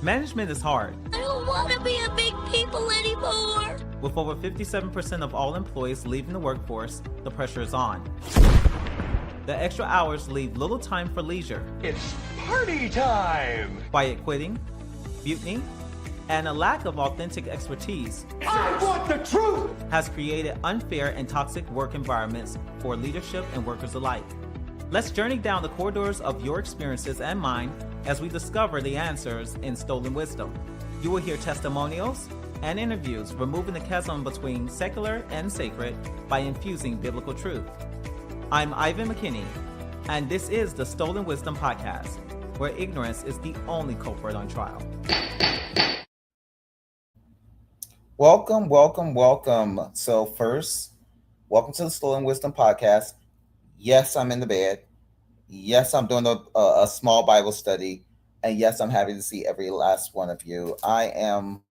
Management is hard. I don't want to be a big people anymore. With over 57% of all employees leaving the workforce, the pressure is on. The extra hours leave little time for leisure. It's party time! Quiet quitting, mutiny, and a lack of authentic expertise I want the truth! has created unfair and toxic work environments for leadership and workers alike. Let's journey down the corridors of your experiences and mine as we discover the answers in Stolen Wisdom. You will hear testimonials and interviews removing the chasm between secular and sacred by infusing biblical truth. I'm Ivan McKinney, and this is the Stolen Wisdom Podcast, where ignorance is the only culprit on trial. Welcome. So first, welcome to the Stolen Wisdom Podcast. Yes, I'm in the bed. Yes, I'm doing a small Bible study. And yes, I'm happy to see every last one of you. I am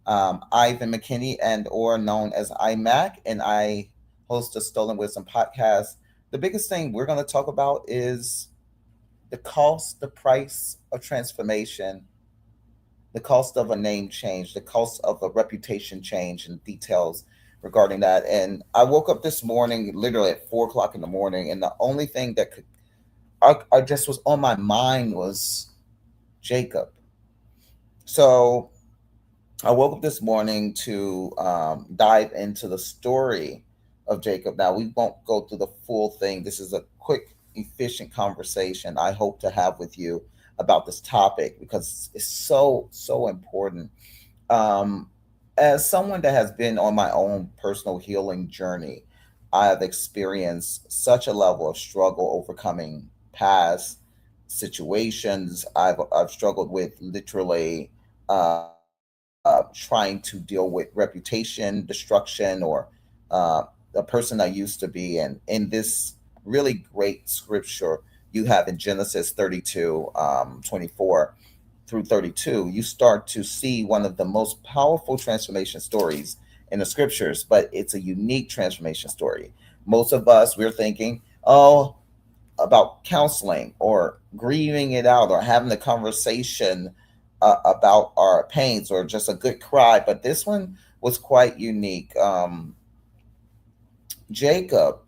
Ivan McKinney, and or known as iMac, and I host the Stolen Wisdom Podcast. The biggest thing we're going to talk about is the price of transformation, the cost of a name change, the cost of a reputation change, and details regarding that. And I woke up this morning, literally at 4 o'clock in the morning, and the only thing that I just was on my mind was Jacob. So I woke up this morning to dive into the story of Jacob. Now, we won't go through the full thing. This is a quick, efficient conversation I hope to have with you about this topic because it's so important. As someone that has been on my own personal healing journey, I have experienced such a level of struggle overcoming past situations. I've struggled with literally trying to deal with reputation destruction or the person I used to be. And in this really great scripture you have in Genesis 32, 24 through 32, you start to see one of the most powerful transformation stories in the scriptures, but it's a unique transformation story. Most of us, we're thinking, oh, about counseling or grieving it out or having a conversation about our pains or just a good cry. But this one was quite unique. Jacob,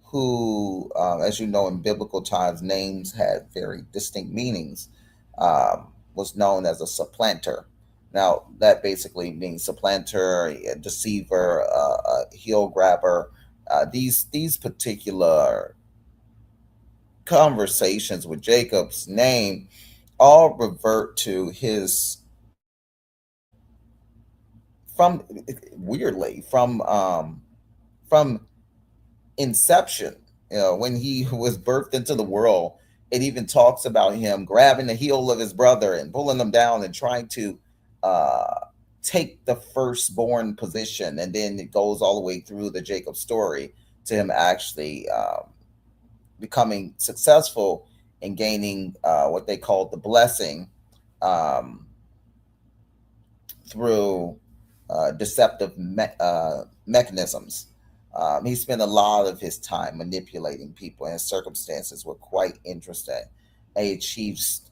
who, as you know, in biblical times, names had very distinct meanings, was known as a supplanter. Now, that basically means supplanter, a deceiver, a heel grabber. These particular conversations with Jacob's name all revert to his from weirdly from inception, when he was birthed into the world. It even talks about him grabbing the heel of his brother and pulling him down and trying to take the firstborn position, and then it goes all the way through the Jacob story to him actually becoming successful in gaining what they call the blessing um, through deceptive mechanisms. He spent a lot of his time manipulating people, and his circumstances were quite interesting. And he achieves,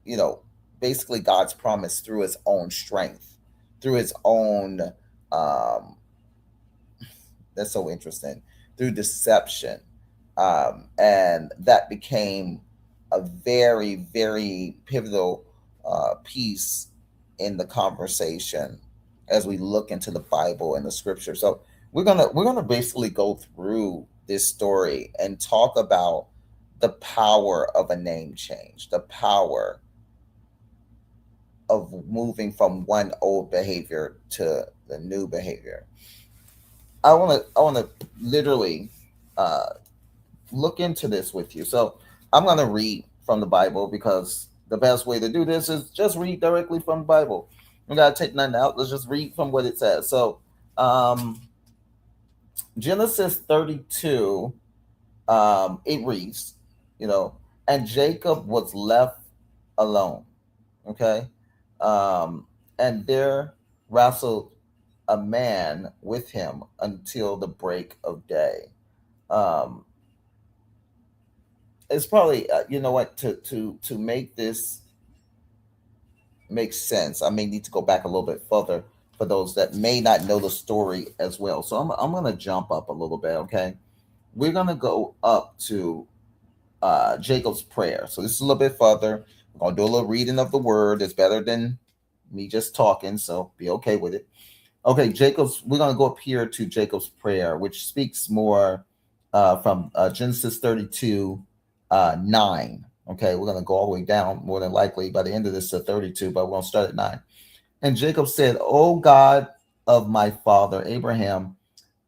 you know, basically God's promise through his own strength, through his own. Um, that's so interesting. Through deception, and that became a very pivotal piece in the conversation as we look into the Bible and the Scripture. So we're gonna basically go through this story and talk about the power of a name change, the power of moving from one old behavior to the new behavior. I want to literally uh, look into this with you. So I'm going to read from the Bible because the best way to do this is just read directly from the Bible. We got to take nothing out. Let's just read from what it says. So um, Genesis 32, it reads, and Jacob was left alone. Okay. And there wrestled a man with him until the break of day. Um, it's probably you know what, to make this make sense, I may need to go back a little bit further for those that may not know the story as well. So I'm gonna jump up a little bit. Okay, we're gonna go up to Jacob's prayer. So this is a little bit further. We're gonna do a little reading of the word. It's better than me just talking, so be okay with it. Okay, we're going to go up here to Jacob's prayer, which speaks more from Genesis 32, 9. Okay, we're going to go all the way down, more than likely, by the end of this to 32, but we're going to start at 9. And Jacob said, O God of my father Abraham,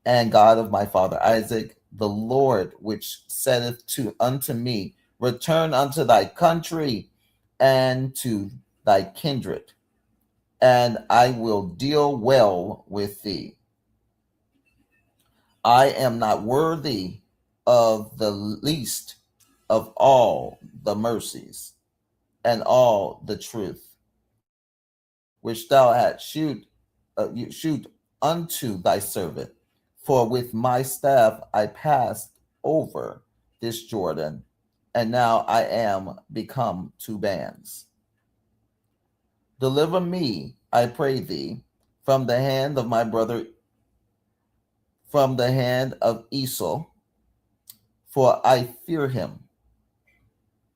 and God of my father Isaac, the Lord which saith unto me, return unto thy country and to thy kindred, and I will deal well with thee. I am not worthy of the least of all the mercies and all the truth which thou hast shewed unto thy servant. For with my staff I passed over this Jordan, and now I am become two bands. Deliver me, I pray thee, from the hand of my brother, from the hand of Esau, for I fear him,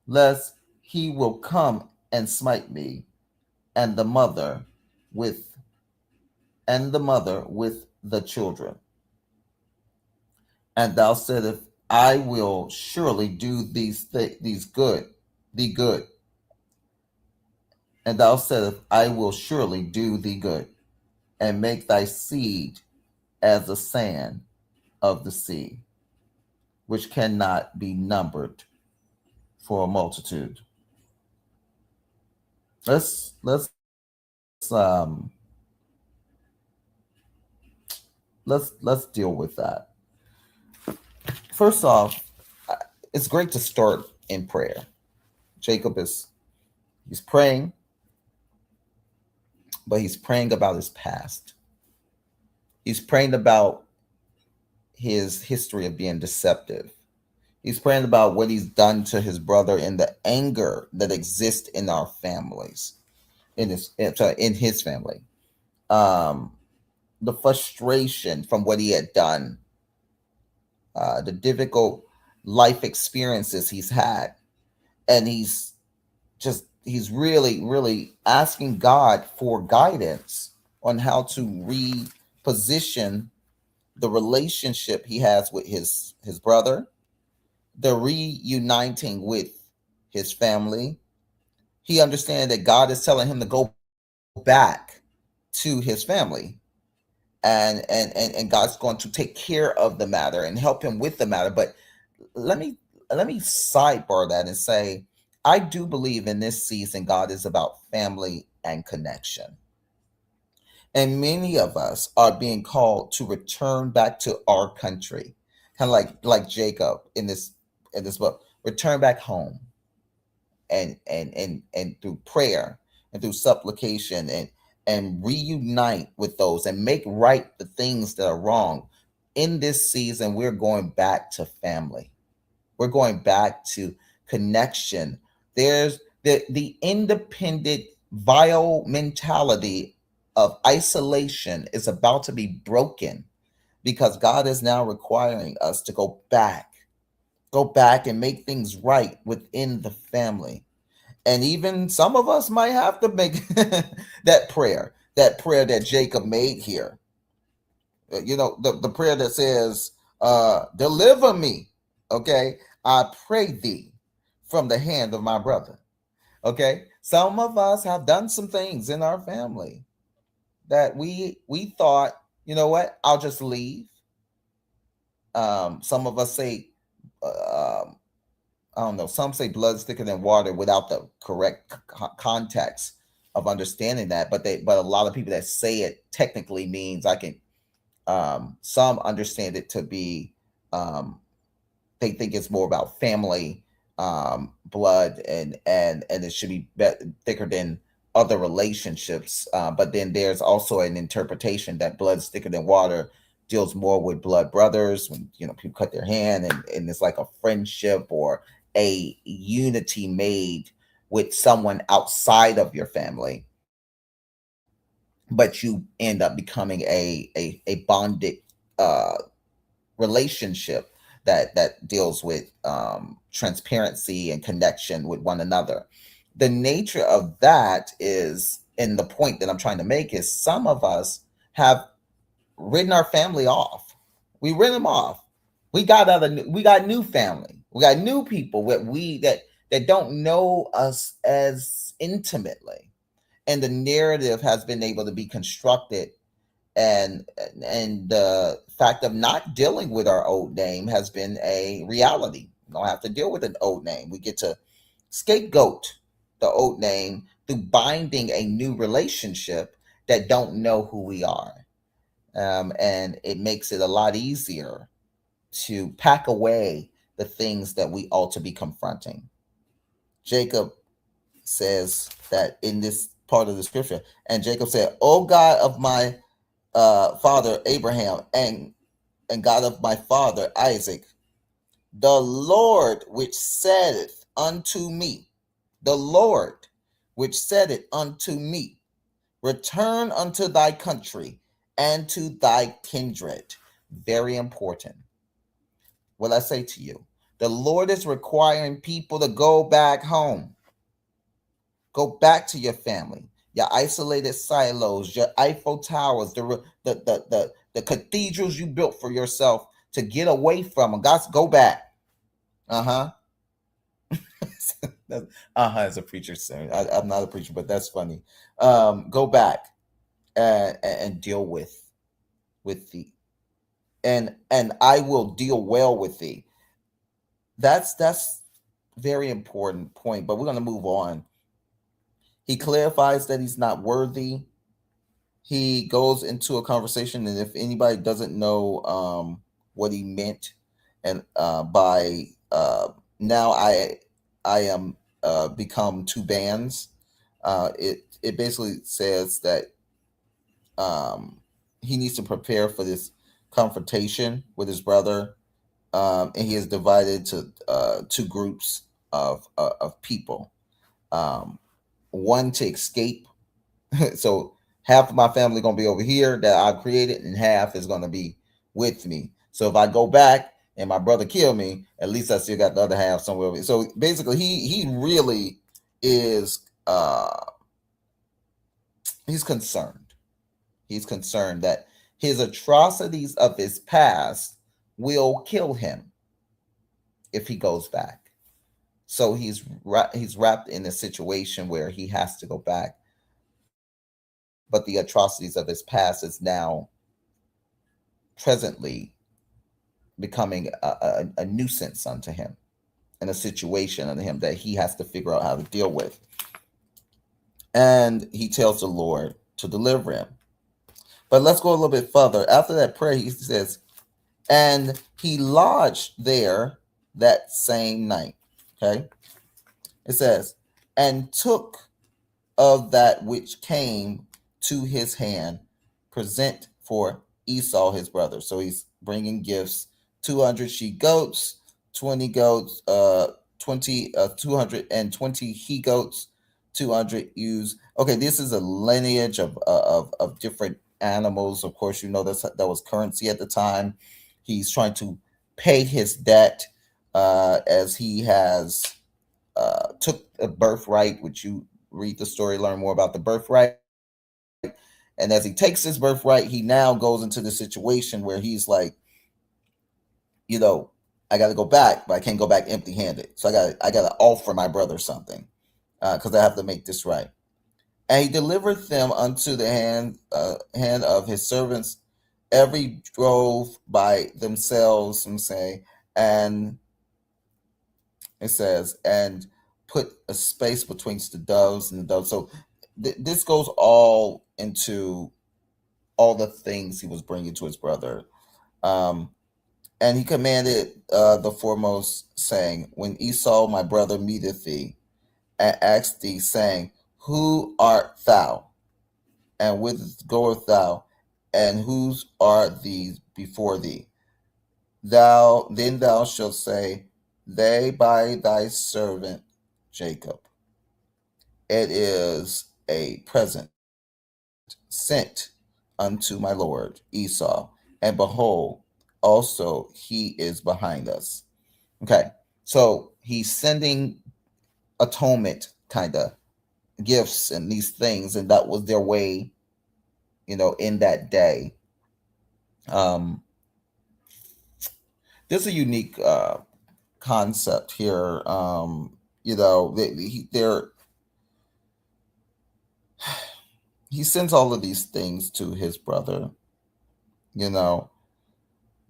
lest he will come and smite me, and the mother with the children. And thou saidst, I will surely do thee good. And thou saidst, I will surely do thee good, and make thy seed as the sand of the sea, which cannot be numbered for a multitude. Let's deal with that. First off, it's great to start in prayer. Jacob he's praying, but he's praying about his past. He's praying about his history of being deceptive. He's praying about what he's done to his brother and the anger that exists in our families, in his family. The frustration from what he had done, the difficult life experiences he's had. And he's really, really asking God for guidance on how to reposition the relationship he has with his brother, the reuniting with his family. He understands that God is telling him to go back to his family, and God's going to take care of the matter and help him with the matter. But let me sidebar that and say, I do believe in this season God is about family and connection. And many of us are being called to return back to our country, kind of like Jacob in this book, return back home, and through prayer and through supplication and reunite with those and make right the things that are wrong. In this season, we're going back to family. We're going back to connection. There's the independent, vile mentality of isolation is about to be broken, because God is now requiring us to go back and make things right within the family. And even some of us might have to make that prayer that Jacob made here. The prayer that says, deliver me, okay? I pray thee from the hand of my brother. Okay? Some of us have done some things in our family that we thought, you know what, I'll just leave. Some of us say, I don't know, some say blood's thicker than water without the correct context of understanding that. But a lot of people that say it technically means some understand it to be, they think it's more about family blood, and it should be thicker than other relationships. But then there's also an interpretation that blood's thicker than water deals more with blood brothers, when people cut their hand, and it's like a friendship or a unity made with someone outside of your family, but you end up becoming a bonded uh, relationship that deals with transparency and connection with one another. The nature of that is, and the point that I'm trying to make is, some of us have written our family off. We written them off. We got new family. We got new people that don't know us as intimately, and the narrative has been able to be constructed, and the fact of not dealing with our old name has been a reality. We don't have to deal with an old name. We get to scapegoat the old name through binding a new relationship that don't know who we are. And it makes it a lot easier to pack away the things that we ought to be confronting. Jacob says that in this part of the scripture, and Jacob said, "O God of my father Abraham, and God of my father Isaac, the Lord which saideth unto me, the Lord which saideth unto me, return unto thy country and to thy kindred." Very important. What I say to you, the Lord is requiring people to go back home. Go back to your family, your isolated silos, your Eiffel Towers, the cathedrals you built for yourself, to get away from them. God's go back. Uh-huh. As a preacher saying, I'm not a preacher, but that's funny. Go back and deal with thee, and I will deal well with thee. That's very important point. But we're going to move on. He clarifies that he's not worthy. He goes into a conversation, and if anybody doesn't know what he meant, and by now I am become two bands, it basically says that he needs to prepare for this confrontation with his brother, and he is divided to two groups of people. One to escape. So half of my family going to be over here that I created, and half is going to be with me. So if I go back and my brother kill me, at least I still got the other half somewhere over here. So basically, he really is he's concerned. He's concerned that his atrocities of his past will kill him if he goes back. So he's wrapped in a situation where he has to go back, but the atrocities of his past is now presently becoming a nuisance unto him, and a situation unto him that he has to figure out how to deal with. And he tells the Lord to deliver him. But let's go a little bit further. After that prayer, he says, and he lodged there that same night. Okay. It says, and took of that which came to his hand, present for Esau his brother. So he's bringing gifts: 200 she goats, 20 goats, 220 he goats, 200 ewes. Okay, this is a lineage of different animals. Of course, you know that was currency at the time. He's trying to pay his debt, as he has took a birthright, which you read the story, learn more about the birthright. And as he takes his birthright, he now goes into the situation where he's like, I got to go back, but I can't go back empty-handed. So I got to offer my brother something, because I have to make this right. And he delivered them unto the hand of his servants, every drove by themselves, and it says, and put a space betwixt the doves and the doves. So this goes all into all the things he was bringing to his brother. And he commanded the foremost, saying, when Esau my brother meeteth thee, and asked thee, saying, who art thou? And whither goest thou? And whose are these before thee? Then thou shalt say, they by thy servant Jacob. It is a present sent unto my Lord Esau, and behold, also he is behind us. Okay, so he's sending atonement kind of gifts and these things, and that was their way, in that day. Um, there's a unique concept here. He sends all of these things to his brother, you know,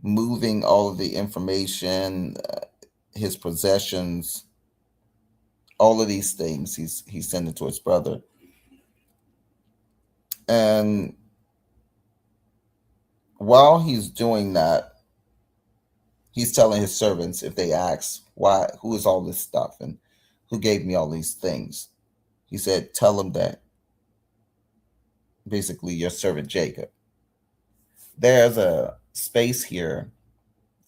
moving all of the information, his possessions, all of these things. He's sending to his brother, and while he's doing that, he's telling his servants if they ask why, who is all this stuff, and who gave me all these things. He said, tell them that basically your servant Jacob. There's a space here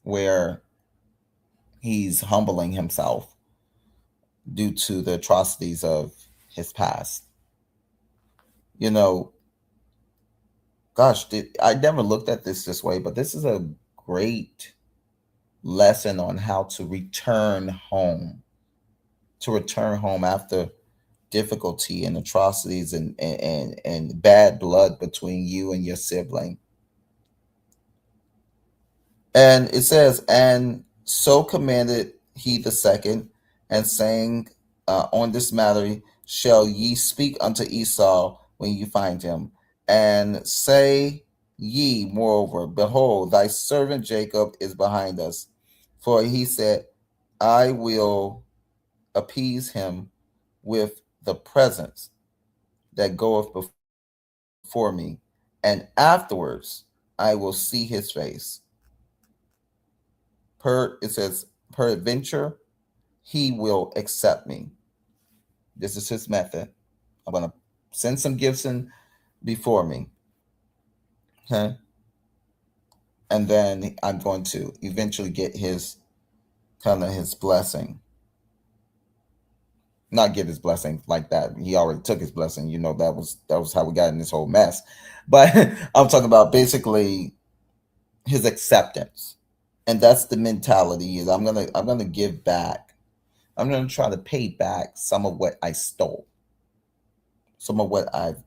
where he's humbling himself due to the atrocities of his past. You know, gosh, I never looked at this way, but this is a great lesson on how to return home after difficulty and atrocities and bad blood between you and your sibling. And it says, and so commanded he the second, and saying, on this matter shall ye speak unto Esau when you find him, and say ye, moreover, behold, thy servant Jacob is behind us. For he said, I will appease him with the presence that goeth before me, and afterwards I will see his face. It says, peradventure, he will accept me. This is his method. I'm going to send some gifts in before me. Okay. And then I'm going to eventually get his blessing. Not get his blessing like that. He already took his blessing. That was how we got in this whole mess. But I'm talking about basically his acceptance. And that's the mentality is I'm gonna give back. I'm gonna try to pay back some of what I stole, some of what I've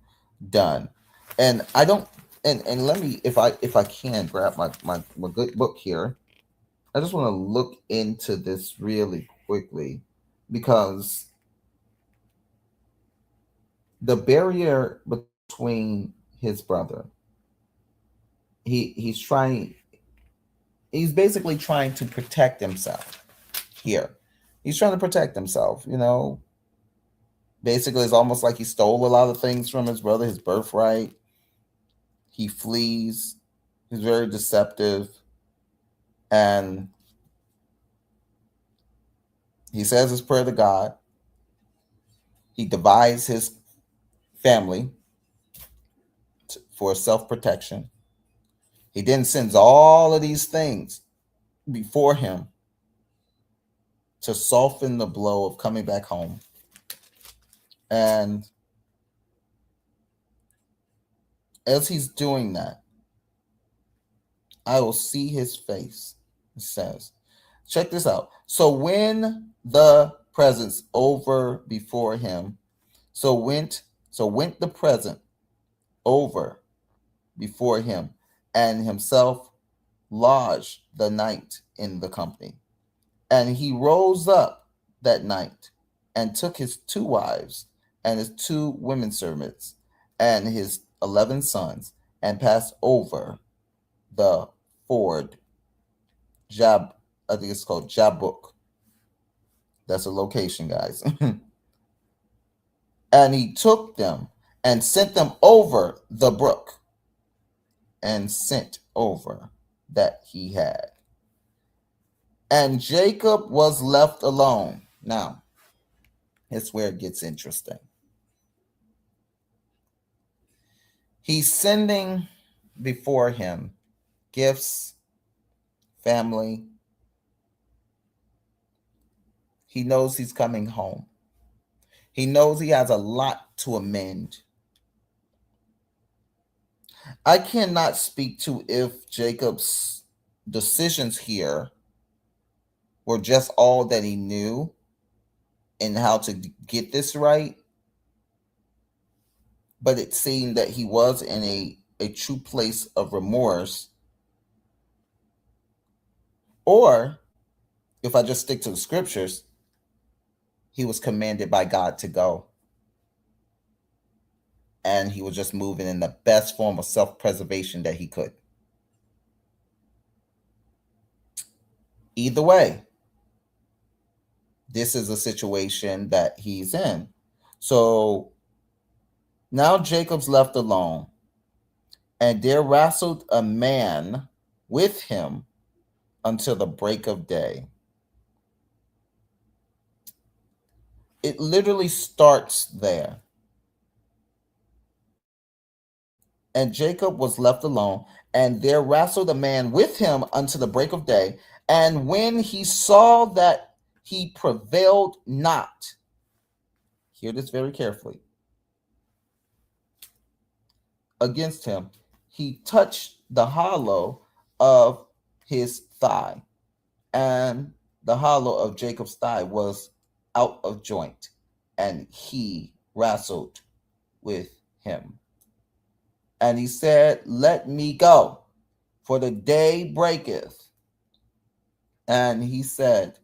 done. And I don't and let me, if I can grab my good book here. I just want to look into this really quickly because the barrier between his brother, he's basically trying to protect himself here. He's trying to protect himself, Basically, it's almost like he stole a lot of things from his brother, his birthright. He flees. He's very deceptive. And he says his prayer to God. He divides his family for self-protection. He then sends all of these things before him to soften the blow of coming back home. And as he's doing that, I will see his face, it says. Check this out. So when the presence over before him, so went the present over before him, and himself lodged the night in the company. And he rose up that night and took his 2 wives and his 2 women servants and his 11 sons and passed over the ford I think it's called Jabbok. That's a location, guys. And he took them and sent them over the brook and sent over that he had. And Jacob was left alone. Now, it's where it gets interesting. He's sending before him gifts, family, He knows he's coming home. He knows he has a lot to amend. I cannot speak to if Jacob's decisions here were just all that he knew and how to get this right, but it seemed that he was in a true place of remorse. Or if I just stick to the scriptures, he was commanded by God to go. And he was just moving in the best form of self-preservation that he could. Either way, this is a situation that he's in. So now Jacob's left alone, and there wrestled a man with him until the break of day. It literally starts there. And Jacob was left alone, and there wrestled a man with him until the break of day. And when he saw that he prevailed not, hear this very carefully, against him, he touched the hollow of his thigh. And the hollow of Jacob's thigh was out of joint, and he wrestled with him. And he said, let me go, for the day breaketh. And he said,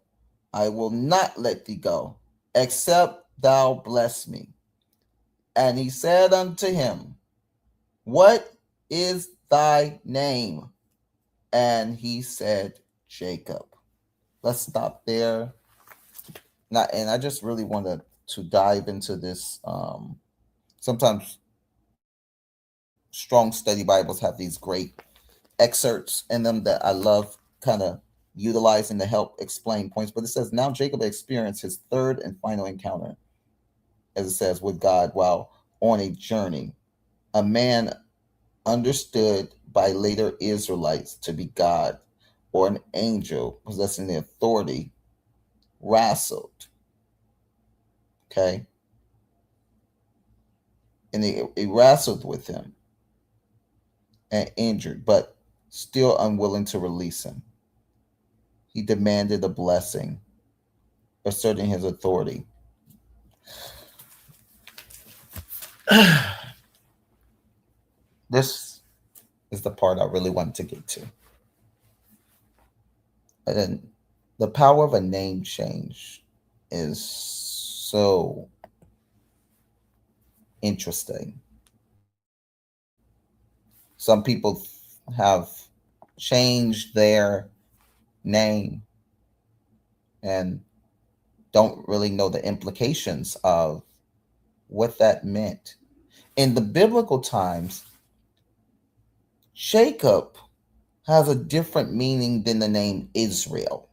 I will not let thee go, except thou bless me. And he said unto him, what is thy name? And he said, Jacob. Let's stop there. And I just really wanted to dive into this. Sometimes strong study Bibles have these great excerpts in them that I love kind of utilizing to help explain points. But it says, now Jacob experienced his third and final encounter, as it says, with God while on a journey. A man understood by later Israelites to be God or an angel possessing the authority wrestled. Okay? And he wrestled with him and injured, but still unwilling to release him. He demanded a blessing, asserting his authority. This is the part I really want to get to. And then the power of a name change is so interesting. Some people have changed their name and don't really know the implications of what that meant. In the biblical times, Jacob has a different meaning than the name Israel.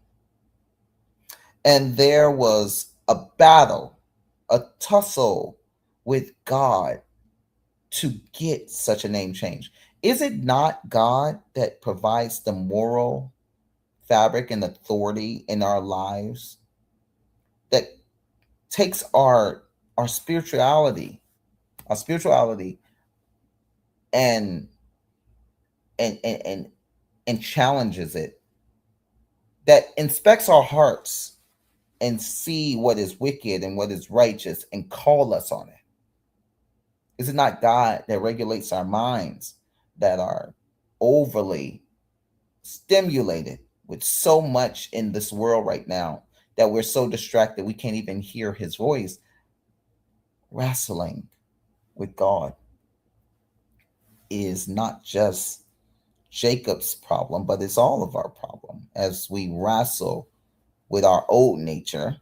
And there was a battle, a tussle with God to get such a name change. Is it not God that provides the moral fabric and authority in our lives that takes our spirituality and challenges it, that inspects our hearts and see what is wicked and what is righteous and call us on it? Is it not God that regulates our minds that are overly stimulated with so much in this world right now that we're so distracted we can't even hear his voice? Wrestling with God is not just Jacob's problem, but it's all of our problem as we wrestle with our old nature,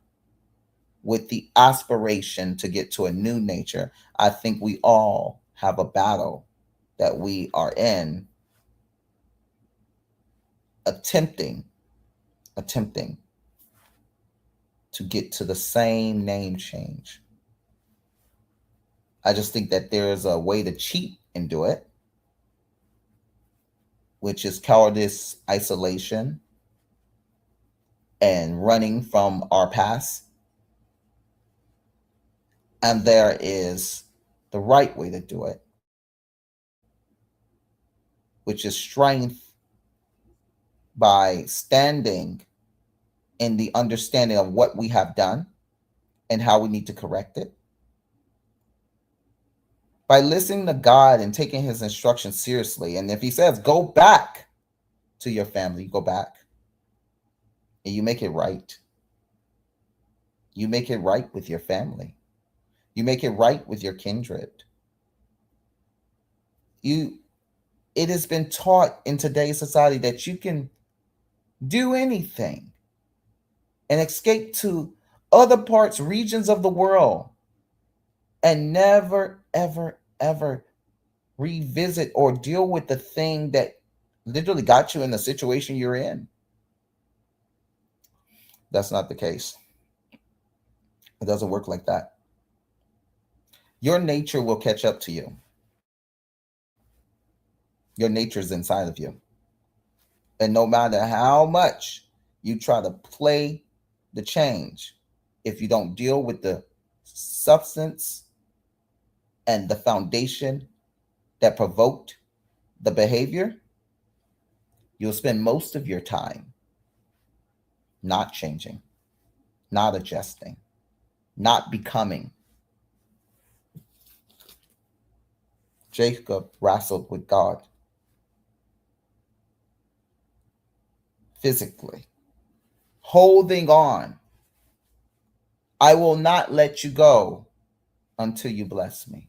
with the aspiration to get to a new nature. I think we all have a battle that we are in, attempting to get to the same name change. I just think that there is a way to cheat and do it, which is cowardice, isolation, and running from our past. And there is the right way to do it, which is strength by standing in the understanding of what we have done and how we need to correct it. By listening to God and taking his instructions seriously. And if he says, go back to your family, you go back and you make it right. You make it right with your family. You make it right with your kindred. It has been taught in today's society that you can do anything and escape to other parts, regions of the world, and never, ever, ever revisit or deal with the thing that literally got you in the situation you're in. That's not the case. It doesn't work like that. Your nature will catch up to you. Your nature is inside of you. And no matter how much you try to play the change, if you don't deal with the substance and the foundation that provoked the behavior, you'll spend most of your time not changing, not adjusting, not becoming. Jacob wrestled with God physically, holding on. I will not let you go until you bless me.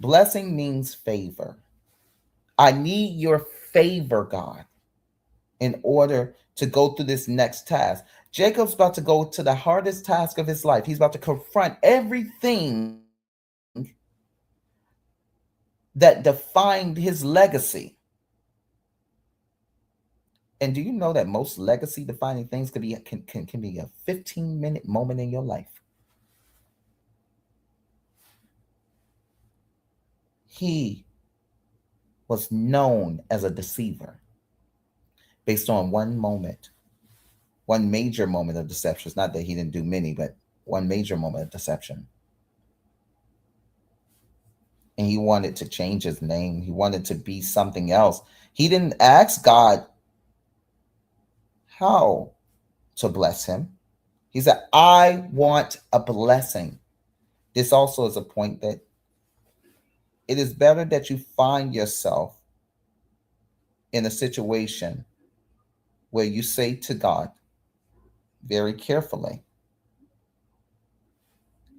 Blessing means favor. I need your favor, God, in order to go through this next task. Jacob's about to go to the hardest task of his life. He's about to confront everything that defined his legacy. And do you know that most legacy defining things can be a 15-minute moment in your life? He was known as a deceiver based on one moment, one major moment of deception. It's not that he didn't do many, but one major moment of deception. And he wanted to change his name. He wanted to be something else. He didn't ask God how to bless him. He said, I want a blessing. This also is a point that it is better that you find yourself in a situation where you say to God very carefully,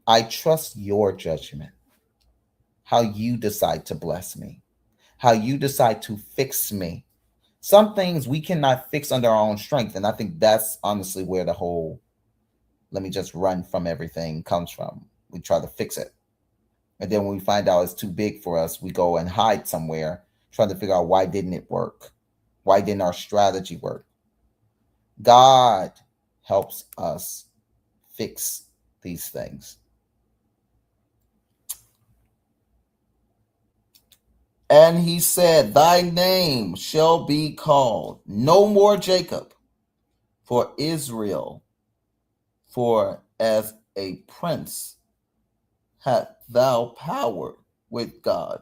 I trust your judgment, how you decide to bless me, how you decide to fix me. Some things we cannot fix under our own strength. And I think that's honestly where the whole, let me just run from everything comes from. We try to fix it. And then when we find out it's too big for us, we go and hide somewhere, trying to figure out why didn't it work? Why didn't our strategy work? God helps us fix these things. And he said, thy name shall be called no more Jacob, for Israel, for as a prince hast thou power with God.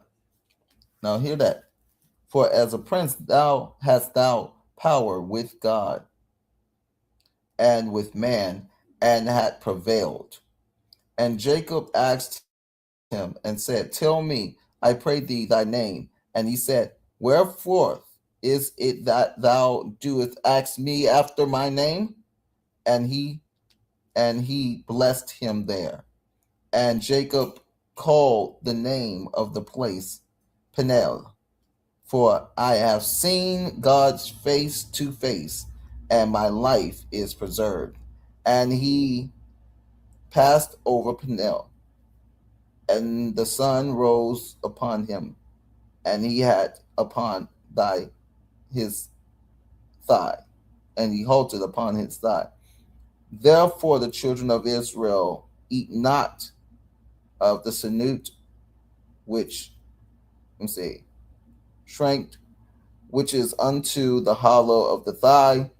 Now hear that. For as a prince thou hast thou power with God and with man, and had prevailed. And Jacob asked him and said, tell me, I pray thee, thy name. And he said, wherefore is it that thou doest ask me after my name? And he blessed him there. And Jacob called the name of the place Peniel, for I have seen God's face to face, and my life is preserved. And he passed over Peniel, and the sun rose upon him, and he had upon his thigh, and he halted upon his thigh. Therefore the children of Israel eat not of the sinew which, let me see, shrank which is unto the hollow of the thigh,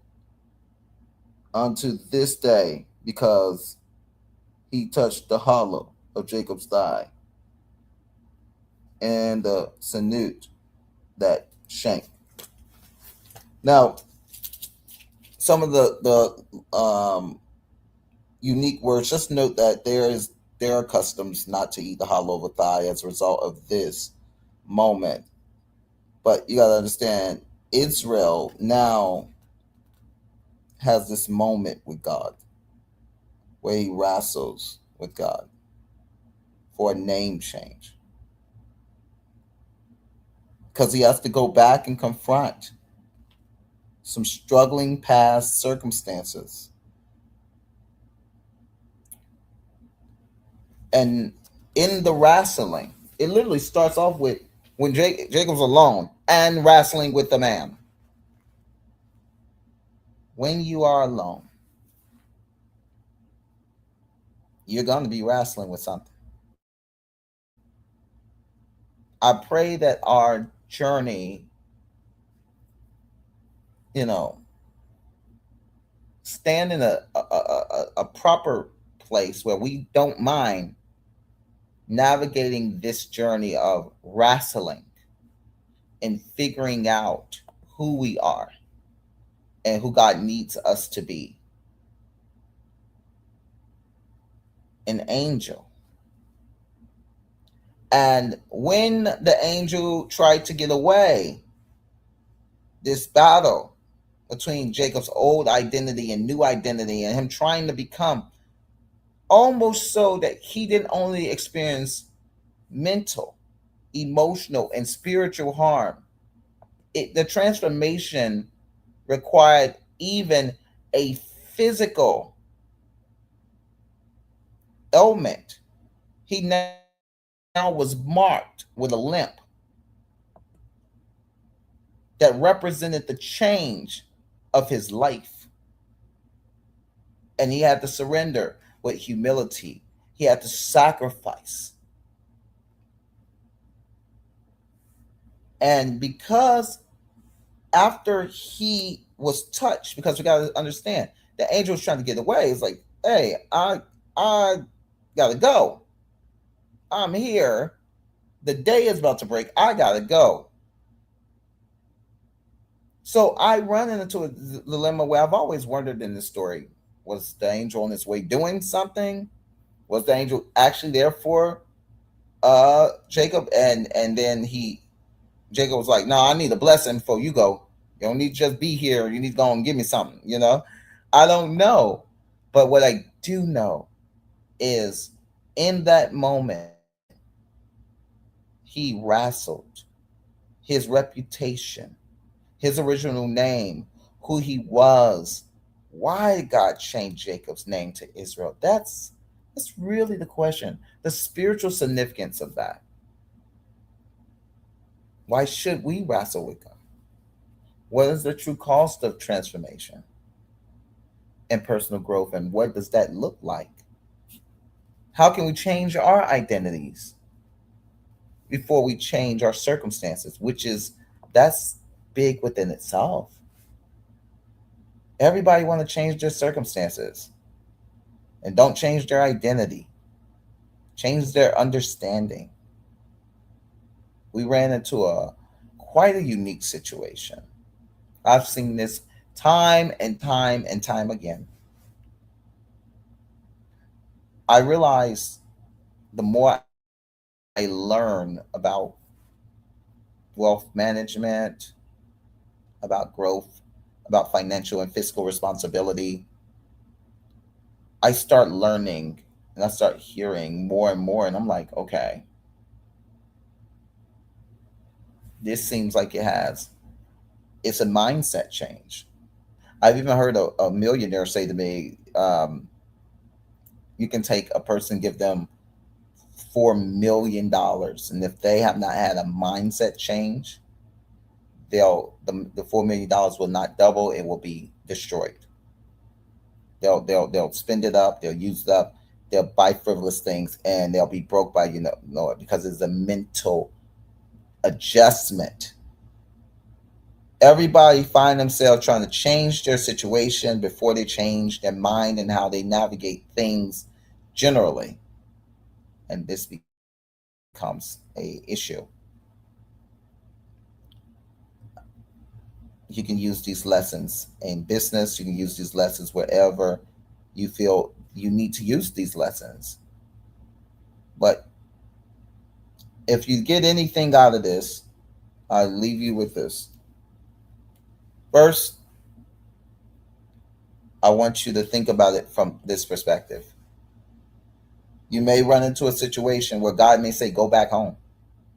unto this day, because he touched the hollow of Jacob's thigh and the sinute, that shank. Now, some of the unique words. Just note that there are customs not to eat the hollow of a thigh as a result of this moment. But you got to understand, Israel now has this moment with God where he wrestles with God for a name change. Because he has to go back and confront some struggling past circumstances. And in the wrestling, it literally starts off with when Jacob's alone and wrestling with the man. When you are alone, you're going to be wrestling with something. I pray that our journey, you know, stand in a proper place where we don't mind navigating this journey of wrestling and figuring out who we are and who God needs us to be. An angel. And when the angel tried to get away, this battle between Jacob's old identity and new identity, and him trying to become almost so that he didn't only experience mental, emotional, and spiritual harm. The transformation required even a physical ailment. He now was marked with a limp that represented the change of his life. And he had to surrender with humility. He had to sacrifice. And because after he was touched, because we got to understand, the angel was trying to get away. It's like, hey, I got to go. I'm here. The day is about to break. I got to go. So I run into a dilemma where I've always wondered in this story, was the angel on his way doing something? Was the angel actually there for Jacob? And then Jacob was like, no, I need a blessing before you go. You don't need to just be here. You need to go and give me something, I don't know. But what I do know is in that moment, he wrestled his reputation, his original name, who he was, why God changed Jacob's name to Israel. That's really the question. The spiritual significance of that. Why should we wrestle with God? What is the true cost of transformation and personal growth, and what does that look like? How can we change our identities before we change our circumstances, that's big within itself. Everybody want to change their circumstances and don't change their identity, change their understanding. We ran into quite a unique situation. I've seen this time and time and time again. I realize the more I learn about wealth management, about growth, about financial and fiscal responsibility, I start learning and I start hearing more and more. And I'm like, okay, this seems like it's a mindset change. I've even heard a millionaire say to me, you can take a person, give them $4 million, and if they have not had a mindset change, the $4 million will not double. It will be destroyed. They'll spend it up. They'll use it up. They'll buy frivolous things, and they'll be broke by know it, because it's a mental adjustment. Everybody find themselves trying to change their situation before they change their mind and how they navigate things generally. And this becomes a issue. You can use these lessons in business. You can use these lessons wherever you feel you need to use these lessons. But if you get anything out of this, I leave you with this. First, I want you to think about it from this perspective. You may run into a situation where God may say, go back home,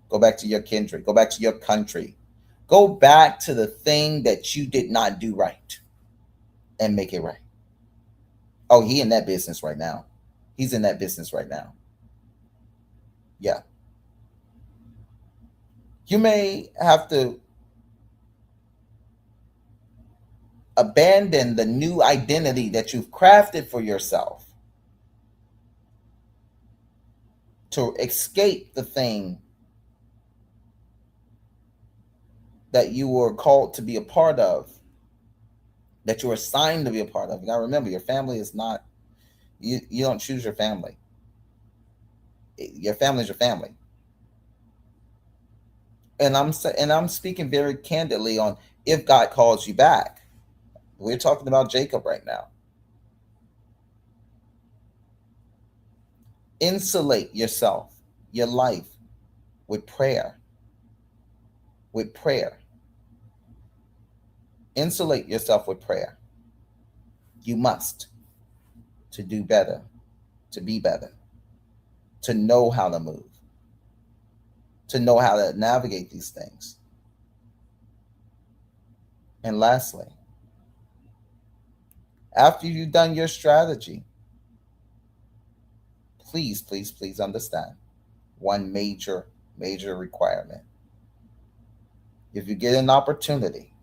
go back to your kindred, go back to your country, go back to the thing that you did not do right and make it right. Oh, he in that business right now. He's in that business right now. Yeah. You may have to abandon the new identity that you've crafted for yourself to escape the thing that you were called to be a part of, that you were assigned to be a part of. You gotta remember, your family is not, you don't choose your family. Your family is your family. And I'm speaking very candidly on if God calls you back. We're talking about Jacob right now. Insulate yourself, your life, with prayer. With prayer. Insulate yourself with prayer. You must, to do better, to be better, to know how to move, to know how to navigate these things. And lastly, after you've done your strategy, please, please, please understand one major, major requirement. If you get an opportunity,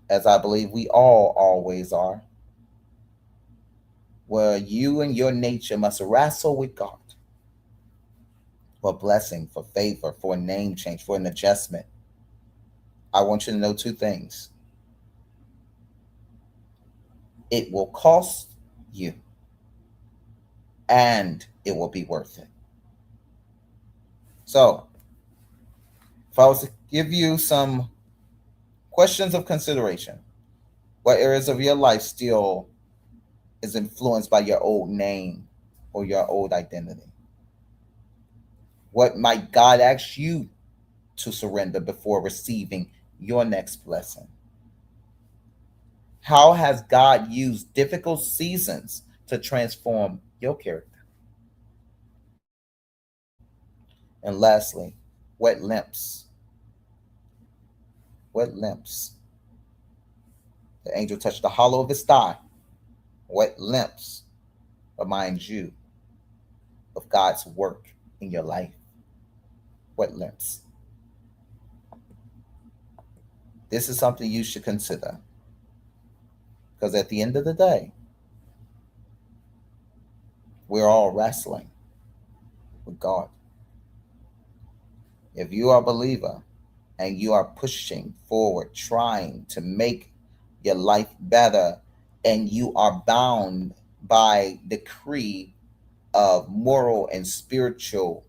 as I believe we all always are, where you and your nature must wrestle with God for blessing, for favor, for a name change, for an adjustment, I want you to know two things. It will cost you, and it will be worth it. So, if I was to give you some questions of consideration, what areas of your life still is influenced by your old name or your old identity? What might God ask you to surrender before receiving your next blessing? How has God used difficult seasons to transform your character? And lastly, what limps? What limps? The angel touched the hollow of his thigh. What limps reminds you of God's work in your life? What limps? This is something you should consider. Because at the end of the day, we're all wrestling with God. If you are a believer and you are pushing forward, trying to make your life better, and you are bound by decree of moral and spiritual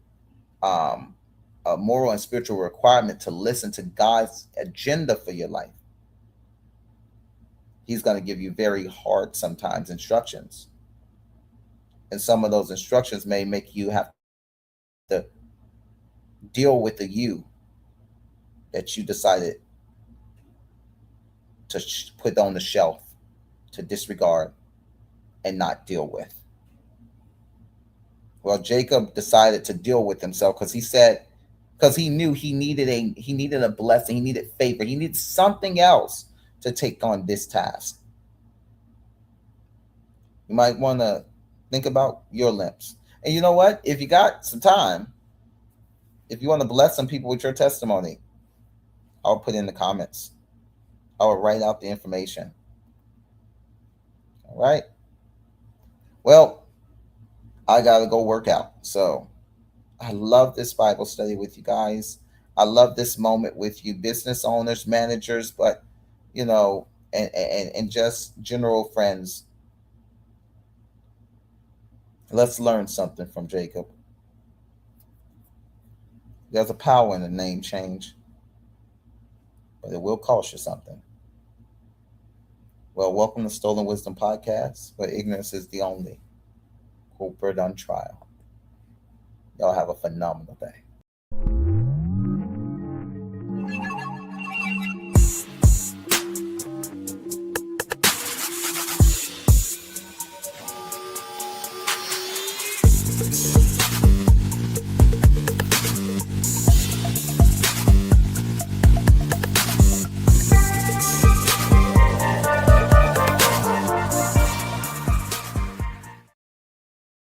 a moral and spiritual requirement to listen to God's agenda for your life, he's going to give you very hard sometimes instructions. And some of those instructions may make you have to deal with the you that you decided to put on the shelf, to disregard and not deal with. Well, Jacob decided to deal with himself because he knew he needed a blessing, he needed favor, he needed something else to take on this task. You might want to think about your limps. And you know what? If you got some time, if you want to bless some people with your testimony, I'll put in the comments. I'll write out the information. All right. Well, I got to go work out. So I love this Bible study with you guys. I love this moment with you, business owners, managers, but you know, and just general friends. Let's learn something from Jacob. There's a power in a name change, but it will cost you something. Well, welcome to Stolen Wisdom Podcast, where ignorance is the only culprit on trial. Y'all have a phenomenal day.